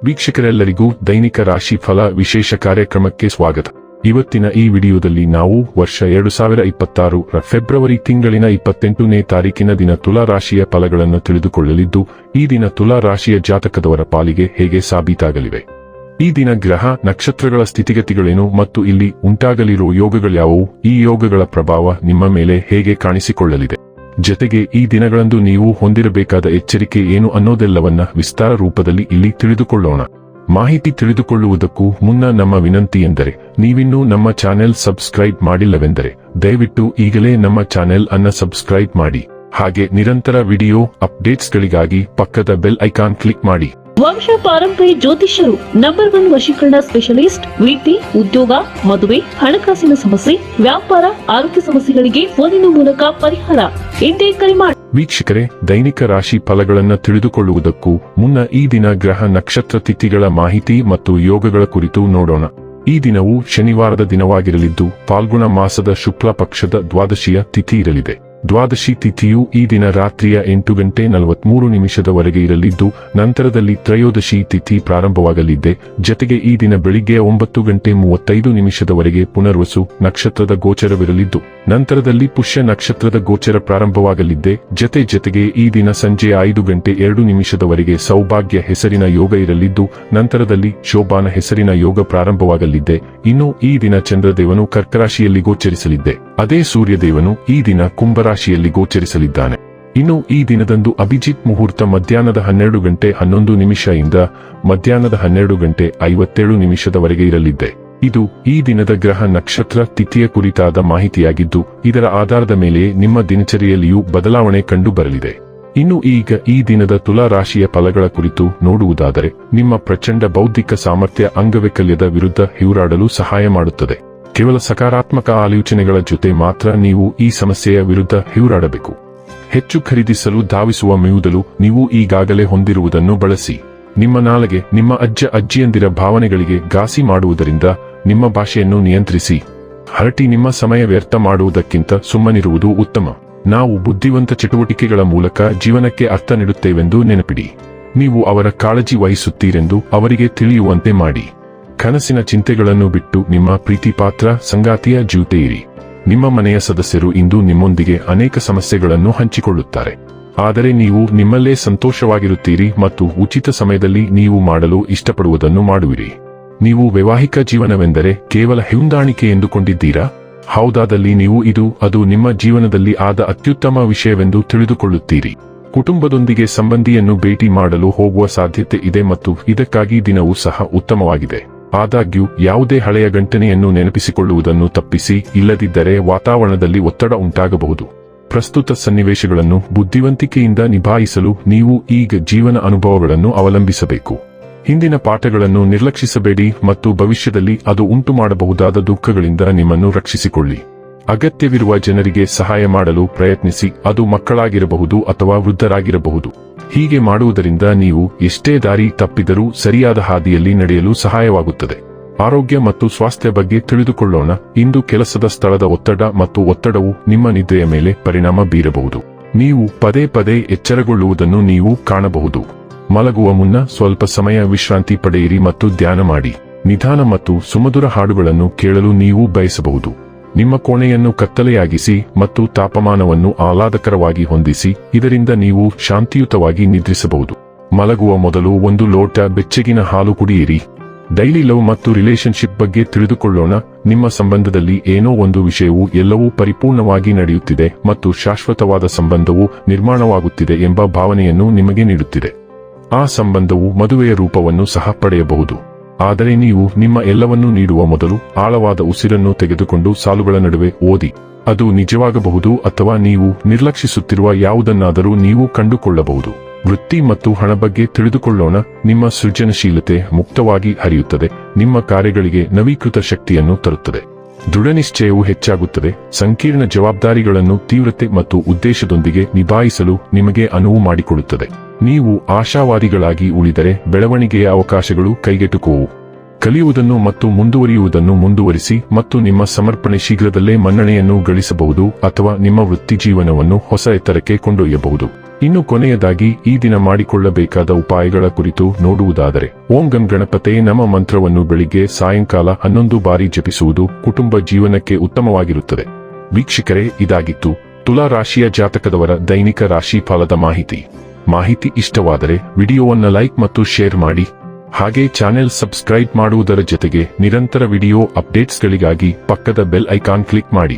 ವೀಕ್ಷಕರೆಲ್ಲರಿಗೂ ದೈನಿಕ ರಾಶಿ ಫಲ ವಿಶೇಷ ಕಾರ್ಯಕ್ರಮಕ್ಕೆ ಸ್ವಾಗತ. ಇವತ್ತಿನ ಈ ವಿಡಿಯೋದಲ್ಲಿ ನಾವು ವರ್ಷ 2026 ರ ಫೆಬ್ರವರಿ ತಿಂಗಳಿನ 28ನೇ ತಾರೀಕಿನ ದಿನ ತುಲಾ ರಾಶಿಯ ಫಲಗಳನ್ನು ತಿಳಿದುಕೊಳ್ಳಲಿದ್ದು, ಈ ದಿನ ತುಲಾ ರಾಶಿಯ ಜಾತಕದವರ ಪಾಲಿಗೆ ಹೇಗೆ ಸಾಬೀತಾಗಲಿವೆ, ಈ ದಿನ ಗ್ರಹ ನಕ್ಷತ್ರಗಳ ಸ್ಥಿತಿಗತಿಗಳೇನು ಮತ್ತು ಇಲ್ಲಿ ಉಂಟಾಗಲಿರುವ ಯೋಗಗಳ್ಯಾವುವು, ಈ ಯೋಗಗಳ ಪ್ರಭಾವ ನಿಮ್ಮ ಮೇಲೆ ಹೇಗೆ ಕಾಣಿಸಿಕೊಳ್ಳಲಿದೆ, ಜತೆಗೆ ಈ ದಿನಗಳಂದು ನೀವು ಹೊಂದಿರಬೇಕಾದ ಎಚ್ಚರಿಕೆ ಏನು ಅನ್ನೋದೆಲ್ಲವನ್ನ ವಿಸ್ತಾರ ರೂಪದಲ್ಲಿ ಇಲ್ಲಿ ತಿಳಿದುಕೊಳ್ಳೋಣ. ಮಾಹಿತಿ ತಿಳಿದುಕೊಳ್ಳುವುದಕ್ಕೂ ಮುನ್ನ ನಮ್ಮ ವಿನಂತಿ ಎಂದರೆ, ನೀವಿನ್ನೂ ನಮ್ಮ ಚಾನೆಲ್ ಸಬ್ಸ್ಕ್ರೈಬ್ ಮಾಡಿಲ್ಲವೆಂದರೆ ದಯವಿಟ್ಟು ಈಗಲೇ ನಮ್ಮ ಚಾನೆಲ್ ಅನ್ನ ಸಬ್ಸ್ಕ್ರೈಬ್ ಮಾಡಿ. ಹಾಗೆ ನಿರಂತರ ವಿಡಿಯೋ ಅಪ್ಡೇಟ್ಸ್ಗಳಿಗಾಗಿ ಪಕ್ಕದ ಬೆಲ್ ಐಕಾನ್ ಕ್ಲಿಕ್ ಮಾಡಿ. ವಂಶ ಪಾರಂಪರ್ಯ ಜ್ಯೋತಿಷ್ಯರು ನಂಬರ್ 1 ವಶೀಕರಣ ಸ್ಪೆಷಲಿಸ್ಟ್. ವೃತ್ತಿ, ಉದ್ಯೋಗ, ಮದುವೆ, ಹಣಕಾಸಿನ ಸಮಸ್ಯೆ, ವ್ಯಾಪಾರ, ಆರೋಗ್ಯ ಸಮಸ್ಯೆಗಳಿಗೆ ಫೋನಿನ ಮೂಲಕ ಪರಿಹಾರ. ಇಂದೇ ಕರೆ ಮಾಡಿ. ವೀಕ್ಷಕರೇ, ದೈನಿಕ ರಾಶಿ ಫಲಗಳನ್ನು ತಿಳಿದುಕೊಳ್ಳುವುದಕ್ಕೂ ಮುನ್ನ ಈ ದಿನ ಗ್ರಹ ನಕ್ಷತ್ರ ತಿಥಿಗಳ ಮಾಹಿತಿ ಮತ್ತು ಯೋಗಗಳ ಕುರಿತು ನೋಡೋಣ. ಈ ದಿನವು ಶನಿವಾರದ ದಿನವಾಗಿರಲಿದ್ದು, ಫಾಲ್ಗುಣ ಮಾಸದ ಶುಕ್ಲ ಪಕ್ಷದ ದ್ವಾದಶಿಯ ತಿಥಿ ಇರಲಿದೆ. ದ್ವಾದಶಿ ತಿಥಿಯು ಈ ದಿನ ರಾತ್ರಿಯ 8:43 ಇರಲಿದ್ದು, ನಂತರದಲ್ಲಿ ತ್ರಯೋದಶಿ ತಿಥಿ ಪ್ರಾರಂಭವಾಗಲಿದೆ. ಜತೆಗೆ ಈ ದಿನ ಬೆಳಿಗ್ಗೆ 9:35 ಪುನರ್ವಸು ನಕ್ಷತ್ರದ ಗೋಚರವಿರಲಿದ್ದು, ನಂತರದಲ್ಲಿ ಪುಷ್ಯ ನಕ್ಷತ್ರದ ಗೋಚರ ಪ್ರಾರಂಭವಾಗಲಿದೆ. ಜತೆಗೆ ಈ ದಿನ ಸಂಜೆ 5:02 ಸೌಭಾಗ್ಯ ಹೆಸರಿನ ಯೋಗ ಇರಲಿದ್ದು, ನಂತರದಲ್ಲಿ ಶೋಭಾನ ಹೆಸರಿನ ಯೋಗ ಪ್ರಾರಂಭವಾಗಲಿದೆ. ಇನ್ನು ಈ ದಿನ ಚಂದ್ರದೇವನು ಕರ್ಕರಾಶಿಯಲ್ಲಿ ಗೋಚರಿಸಲಿದೆ. ಅದೇ ಸೂರ್ಯದೇವನು ಈ ದಿನ ಕುಂಭರಾಶಿಯಲ್ಲಿ ಗೋಚರಿಸಲಿದ್ದಾನೆ. ಇನ್ನು ಈ ದಿನದಂದು ಅಭಿಜಿತ್ ಮುಹೂರ್ತ ಮಧ್ಯಾಹ್ನದ 12:11 ಇಂದ ಮಧ್ಯಾಹ್ನದ 12:57 ಇರಲಿದೆ. ಇದು ಈ ದಿನದ ಗ್ರಹ ನಕ್ಷತ್ರ ತಿಥಿಯ ಕುರಿತಾದ ಮಾಹಿತಿಯಾಗಿದ್ದು, ಇದರ ಆಧಾರದ ಮೇಲೆ ನಿಮ್ಮ ದಿನಚರಿಯಲ್ಲಿಯೂ ಬದಲಾವಣೆ ಕಂಡು ಬರಲಿದೆ. ಇನ್ನು ಈಗ ಈ ದಿನದ ತುಲಾ ರಾಶಿಯ ಫಲಗಳ ಕುರಿತು ನೋಡುವುದಾದರೆ, ನಿಮ್ಮ ಪ್ರಚಂಡ ಬೌದ್ಧಿಕ ಸಾಮರ್ಥ್ಯ ಅಂಗವೈಕಲ್ಯದ ವಿರುದ್ಧ ಹೋರಾಡಲು ಸಹಾಯ ಮಾಡುತ್ತದೆ. ಕೇವಲ ಸಕಾರಾತ್ಮಕ ಆಲೋಚನೆಗಳ ಜೊತೆ ಮಾತ್ರ ನೀವು ಈ ಸಮಸ್ಯೆಯ ವಿರುದ್ಧ ಹೋರಾಡಬೇಕು. ಹೆಚ್ಚು ಖರೀದಿಸಲು ಧಾವಿಸುವ ಮೆಯುದಲು ನೀವು ಈಗಾಗಲೇ ಹೊಂದಿರುವುದನ್ನು ಬಳಸಿ. ನಿಮ್ಮ ನಾಳೆಗೆ ನಿಮ್ಮ ಅಜ್ಜಿಯಂದಿರ ಭಾವನೆಗಳಿಗೆ ಘಾಸಿ ಮಾಡುವುದರಿಂದ ನಿಮ್ಮ ಭಾಷೆಯನ್ನು ನಿಯಂತ್ರಿಸಿ. ಹರಟಿ ನಿಮ್ಮ ಸಮಯ ವ್ಯರ್ಥ ಮಾಡುವುದಕ್ಕಿಂತ ಸುಮ್ಮನಿರುವುದು ಉತ್ತಮ. ನಾವು ಬುದ್ಧಿವಂತ ಚಟುವಟಿಕೆಗಳ ಮೂಲಕ ಜೀವನಕ್ಕೆ ಅರ್ಥ ನೀಡುತ್ತೇವೆಂದು ನೆನಪಿಡಿ. ನೀವು ಅವರ ಕಾಳಜಿ ವಹಿಸುತ್ತೀರೆಂದು ಅವರಿಗೆ ತಿಳಿಯುವಂತೆ ಮಾಡಿ. ಕನಸಿನ ಚಿಂತೆಗಳನ್ನು ಬಿಟ್ಟು ನಿಮ್ಮ ಪ್ರೀತಿಪಾತ್ರ ಸಂಗಾತಿಯ ಜೊತೆ ಇರಿ. ನಿಮ್ಮ ಮನೆಯ ಸದಸ್ಯರು ಇಂದು ನಿಮ್ಮೊಂದಿಗೆ ಅನೇಕ ಸಮಸ್ಯೆಗಳನ್ನು ಹಂಚಿಕೊಳ್ಳುತ್ತಾರೆ. ಆದರೆ ನೀವು ನಿಮ್ಮಲ್ಲೇ ಸಂತೋಷವಾಗಿರುತ್ತೀರಿ ಮತ್ತು ಉಚಿತ ಸಮಯದಲ್ಲಿ ನೀವು ಮಾಡಲು ಇಷ್ಟಪಡುವುದನ್ನು ಮಾಡುವಿರಿ. ನೀವು ವೈವಾಹಿಕ ಜೀವನವೆಂದರೆ ಕೇವಲ ಹೊಂದಾಣಿಕೆ ಎಂದುಕೊಂಡಿದ್ದೀರಾ? ಹೌದಾದಲ್ಲಿ ನೀವು ಅದು ನಿಮ್ಮ ಜೀವನದಲ್ಲಿ ಆದ ಅತ್ಯುತ್ತಮ ವಿಷಯವೆಂದು ತಿಳಿದುಕೊಳ್ಳುತ್ತೀರಿ. ಕುಟುಂಬದೊಂದಿಗೆ ಸಂಬಂಧಿಯನ್ನು ಭೇಟಿ ಮಾಡಲು ಹೋಗುವ ಸಾಧ್ಯತೆ ಇದೆ ಮತ್ತು ಇದಕ್ಕಾಗಿ ದಿನವೂ ಸಹ ಉತ್ತಮವಾಗಿದೆ. ಆದಾಗ್ಯೂ ಯಾವುದೇ ಹಳೆಯ ಘಟನೆಯನ್ನು ನೆನಪಿಸಿಕೊಳ್ಳುವುದನ್ನು ತಪ್ಪಿಸಿ, ಇಲ್ಲದಿದ್ದರೆ ವಾತಾವರಣದಲ್ಲಿ ಒತ್ತಡ ಉಂಟಾಗಬಹುದು. ಪ್ರಸ್ತುತ ಸನ್ನಿವೇಶಗಳನ್ನು ಬುದ್ಧಿವಂತಿಕೆಯಿಂದ ನಿಭಾಯಿಸಲು ನೀವು ಈಗ ಜೀವನ ಅನುಭವಗಳನ್ನು ಅವಲಂಬಿಸಬೇಕು. ಹಿಂದಿನ ಪಾಠಗಳನ್ನು ನಿರ್ಲಕ್ಷಿಸಬೇಡಿ ಮತ್ತು ಭವಿಷ್ಯದಲ್ಲಿ ಅದು ಉಂಟು ಮಾಡಬಹುದಾದ ದುಃಖಗಳಿಂದ ನಿಮ್ಮನ್ನು ರಕ್ಷಿಸಿಕೊಳ್ಳಿ. ಅಗತ್ಯವಿರುವ ಜನರಿಗೆ ಸಹಾಯ ಮಾಡಲು ಪ್ರಯತ್ನಿಸಿ, ಅದು ಮಕ್ಕಳಾಗಿರಬಹುದು ಅಥವಾ ವೃದ್ಧರಾಗಿರಬಹುದು. ಹೀಗೆ ಮಾಡುವುದರಿಂದ ನೀವು ಎಷ್ಟೇ ದಾರಿ ತಪ್ಪಿದರೂ ಸರಿಯಾದ ಹಾದಿಯಲ್ಲಿ ನಡೆಯಲು ಸಹಾಯವಾಗುತ್ತದೆ. ಆರೋಗ್ಯ ಮತ್ತು ಸ್ವಾಸ್ಥ್ಯ ಬಗ್ಗೆ ತಿಳಿದುಕೊಳ್ಳೋಣ. ಇಂದು ಕೆಲಸದ ಸ್ಥಳದ ಒತ್ತಡ ಮತ್ತು ಒತ್ತಡವು ನಿಮ್ಮ ನಿದ್ರೆಯ ಮೇಲೆ ಪರಿಣಾಮ ಬೀರಬಹುದು. ನೀವು ಪದೇ ಎಚ್ಚರಗೊಳ್ಳುವುದನ್ನು ನೀವು ಕಾಣಬಹುದು. ಮಲಗುವ ಮುನ್ನ ಸ್ವಲ್ಪ ಸಮಯ ವಿಶ್ರಾಂತಿ ಪಡೆಯಿರಿ ಮತ್ತು ಧ್ಯಾನ ಮಾಡಿ. ನಿಧಾನ ಮತ್ತು ಸುಮಧುರ ಹಾಡುಗಳನ್ನು ಕೇಳಲು ನೀವು ಬಯಸಬಹುದು. ನಿಮ್ಮ ಕೋಣೆಯನ್ನು ಕತ್ತಲೆಯಾಗಿಸಿ ಮತ್ತು ತಾಪಮಾನವನ್ನು ಆಹ್ಲಾದಕರವಾಗಿ ಹೊಂದಿಸಿ. ಇದರಿಂದ ನೀವು ಶಾಂತಿಯುತವಾಗಿ ನಿದ್ರಿಸಬಹುದು. ಮಲಗುವ ಮೊದಲು 1 ಲೋಟ ಬೆಚ್ಚಗಿನ ಹಾಲು ಕುಡಿಯಿರಿ. ಡೈಲಿ ಲವ್ ಮತ್ತು ರಿಲೇಶನ್ಶಿಪ್ ಬಗ್ಗೆ ತಿಳಿದುಕೊಳ್ಳೋಣ. ನಿಮ್ಮ ಸಂಬಂಧದಲ್ಲಿ ಏನೋ ಒಂದು ವಿಷಯವು ಎಲ್ಲವೂ ಪರಿಪೂರ್ಣವಾಗಿ ನಡೆಯುತ್ತಿದೆ ಮತ್ತು ಶಾಶ್ವತವಾದ ಸಂಬಂಧವು ನಿರ್ಮಾಣವಾಗುತ್ತಿದೆ ಎಂಬ ಭಾವನೆಯನ್ನು ನಿಮಗೆ ನೀಡುತ್ತಿದೆ. ಆ ಸಂಬಂಧವು ಮದುವೆಯ ರೂಪವನ್ನು ಸಹ ಪಡೆಯಬಹುದು. ಆದರೆ ನೀವು ನಿಮ್ಮ ಎಲ್ಲವನ್ನೂ ನೀಡುವ ಮೊದಲು ಆಳವಾದ ಉಸಿರನ್ನು ತೆಗೆದುಕೊಂಡು ಸಾಲುಗಳ ನಡುವೆ ಓದಿ. ಅದು ನಿಜವಾಗಬಹುದು ಅಥವಾ ನೀವು ನಿರ್ಲಕ್ಷಿಸುತ್ತಿರುವ ಯಾವುದನ್ನಾದರೂ ನೀವು ಕಂಡುಕೊಳ್ಳಬಹುದು. ವೃತ್ತಿ ಮತ್ತು ಹಣ ಬಗ್ಗೆ ತಿಳಿದುಕೊಳ್ಳೋಣ. ನಿಮ್ಮ ಸೃಜನಶೀಲತೆ ಮುಕ್ತವಾಗಿ ಹರಿಯುತ್ತದೆ. ನಿಮ್ಮ ಕಾರ್ಯಗಳಿಗೆ ನವೀಕೃತ ಶಕ್ತಿಯನ್ನು ತರುತ್ತದೆ. ದೃಢನಿಶ್ಚಯವು ಹೆಚ್ಚಾಗುತ್ತದೆ. ಸಂಕೀರ್ಣ ಜವಾಬ್ದಾರಿಗಳನ್ನು ತೀವ್ರತೆ ಮತ್ತು ಉದ್ದೇಶದೊಂದಿಗೆ ನಿಭಾಯಿಸಲು ನಿಮಗೆ ಅನುವು ಮಾಡಿಕೊಡುತ್ತದೆ. ನೀವು ಆಶಾವಾದಿಗಳಾಗಿ ಉಳಿದರೆ ಬೆಳವಣಿಗೆಯ ಅವಕಾಶಗಳು ಕೈಗೆಟುಕುವವು. ಕಲಿಯುವುದನ್ನು ಮತ್ತು ಮುಂದುವರಿಯುವುದನ್ನು ಮುಂದುವರಿಸಿ ಮತ್ತು ನಿಮ್ಮ ಸಮರ್ಪಣೆ ಶೀಘ್ರದಲ್ಲೇ ಮನ್ನಣೆಯನ್ನು ಗಳಿಸಬಹುದು ಅಥವಾ ನಿಮ್ಮ ವೃತ್ತಿಜೀವನವನ್ನು ಹೊಸ ಎತ್ತರಕ್ಕೆ ಕೊಂಡೊಯ್ಯಬಹುದು. ಇನ್ನು ಕೊನೆಯದಾಗಿ ಈ ದಿನ ಮಾಡಿಕೊಳ್ಳಬೇಕಾದ ಉಪಾಯಗಳ ಕುರಿತು ನೋಡುವುದಾದರೆ ಓಂ ಗಂ ಗಣಪತೆ ನಮ ಮಂತ್ರವನ್ನು ಬೆಳಿಗ್ಗೆ ಸಾಯಂಕಾಲ 11 ಬಾರಿ ಜಪಿಸುವುದು ಕುಟುಂಬ ಜೀವನಕ್ಕೆ ಉತ್ತಮವಾಗಿರುತ್ತದೆ. ವೀಕ್ಷಕರೇ, ಇದಾಗಿತ್ತು ತುಲಾ ರಾಶಿಯ ಜಾತಕದವರ ದೈನಿಕ ರಾಶಿ ಫಲದ ಮಾಹಿತಿ ಇಷ್ಟವಾದರೆ ವಿಡಿಯೋವನ್ನು ಲೈಕ್ ಮತ್ತು ಶೇರ್ ಮಾಡಿ. ಹಾಗೆ ಚಾನೆಲ್ ಸಬ್ಸ್ಕ್ರೈಬ್ ಮಾಡುವುದರ ಜೊತೆಗೆ ನಿರಂತರ ವಿಡಿಯೋ ಅಪ್ಡೇಟ್ಸ್ಗಳಿಗಾಗಿ ಪಕ್ಕದ ಬೆಲ್ ಐಕಾನ್ ಕ್ಲಿಕ್ ಮಾಡಿ.